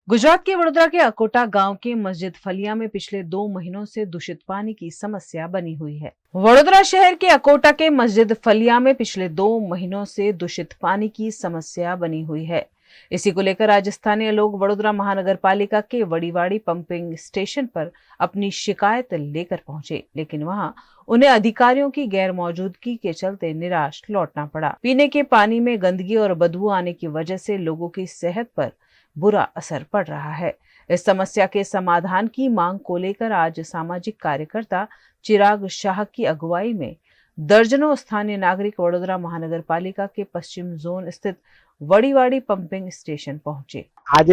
गुजरात के वडोदरा के अकोटा गांव के मस्जिद फलिया में पिछले 2 महीनों से दूषित पानी की समस्या बनी हुई है। वडोदरा शहर के अकोटा के मस्जिद फलिया में पिछले 2 महीनों से दूषित पानी की समस्या बनी हुई है। इसी को लेकर आज स्थानीय लोग वडोदरा महानगर पालिका के वड़ीवाड़ी पंपिंग स्टेशन पर अपनी शिकायत लेकर पहुंचे, लेकिन वहां उन्हें अधिकारियों की गैर मौजूदगी के चलते निराश लौटना पड़ा। पीने के पानी में गंदगी और बदबू आने की वजह से लोगों की सेहत पर बुरा असर पड़ रहा है। इस समस्या के समाधान की मांग को लेकर आज सामाजिक कार्यकर्ता चिराग शाह की अगुवाई में दर्जनों स्थानीय नागरिक वडोदरा महानगर पालिका के पश्चिम जोन स्थित वड़ीवाड़ी पंपिंग स्टेशन पहुंचे। आज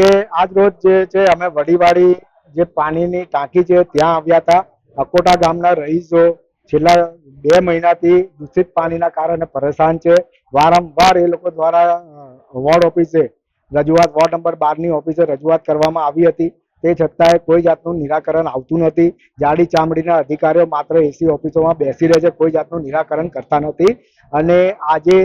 रोज अमे वड़ीवाड़ी पानीनी टांकी त्यां आव्या था। अकोटा गामना रहीशो छेल्ला 2 महीनाथी दूषित पानीना कारणे परेशान छे। वारंवार ए लोको द्वारा वोर्ड ऑफिसे रजूआत वोर्ड नंबर 12 ની ઓફિસે રજૂઆત કરવામાં આવી હતી, તે છતાંય કોઈ જાતનું નિરાકરણ આવતું નથી। જાડી ચામડીના અધિકારીઓ માત્ર એસી ઓફિસોમાં બેસી રહે છે, કોઈ જાતનું નિરાકરણ કરતા નથી। અને આજે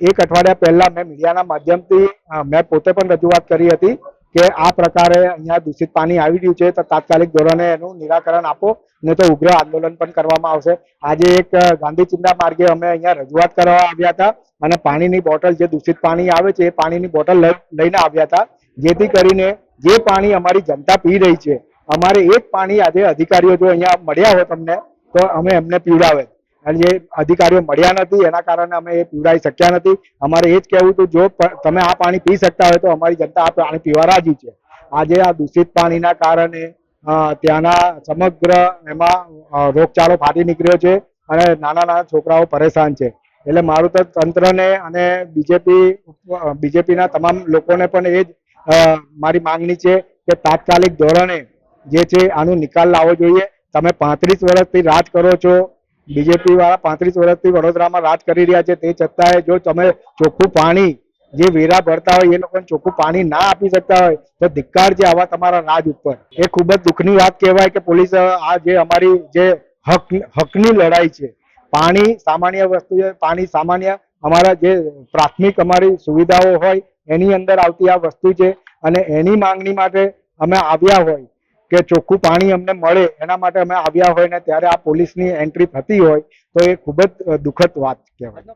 એક અઠવાડિયા પહેલા મેં મીડિયાના માધ્યમથી મેં પોતે પણ રજૂઆત કરી હતી કે આ પ્રકારે અહીંયા દૂષિત પાણી આવી રહ્યું છે, તો તાત્કાલિક ધોરણે એનું નિરાકરણ આપો, નહીં તો ઉગ્ર આંદોલન પણ કરવામાં આવશે। આજે એક ગાંધી ચિંતા માર્ગે અમે અહીંયા રજૂઆત કરવા આવ્યા હતા અને પાણીની બોટલ જે દૂષિત પાણી આવે છે એ પાણીની બોટલ લઈને આવ્યા હતા, જેથી કરીને જે પાણી અમારી જનતા પી રહી છે, અમારે એ જ પાણી આજે અધિકારીઓ જો અહીંયા મળ્યા હોય તમને તો અમે એમને પીવડાવે, અને જે અધિકારીઓ મળ્યા નથી એના કારણે અમે એ પીવડાવી શક્યા નથી। અમારે એ જ કહેવું હતું, જો તમે આ પાણી પી શકતા હોય તો અમારી જનતા આ પાણી પીવા રાજી છે। આજે આ દૂષિત પાણીના કારણે ત્યાંના સમગ્ર એમાં રોગચાળો ફાટી નીકળ્યો છે અને નાના નાના છોકરાઓ પરેશાન છે। એટલે મારું તો તંત્રને અને બીજેપીના તમામ લોકોને પણ એ જ મારી માંગણી છે કે તાત્કાલિક ધોરણે જે છે આનો નિકાલ લાવવો જોઈએ। તમે 35 વર્ષથી રાજ કરો છો, બીજેપી વાળા 35 વર્ષથી વડોદરામાં રાજ કરી રહ્યા છે, તે છતાંય જો તમે ચોખ્ખું પાણી જે વેરા ભરતા હોય એ લોકોને ચોખ્ખું પાણી ના આપી શકતા હોય તો ધિક્કાર છે આવા તમારા રાજ ઉપર। એ ખૂબ જ દુઃખની વાત કહેવાય કે પોલીસ આ જે અમારી જે હકની લડાઈ છે, પાણી સામાન્ય વસ્તુ છે, પાણી સામાન્ય અમારા જે પ્રાથમિક અમારી સુવિધાઓ હોય એની અંદર આવતી આ વસ્તુ છે અને એની માંગણી માટે અમે આવ્યા હોય કે ચોખ્ખું પાણી અમને મળે એના માટે અમે આવ્યા હોય ને ત્યારે આ પોલીસની એન્ટ્રી થતી હોય તો એ ખૂબ જ દુઃખદ વાત કહેવાય।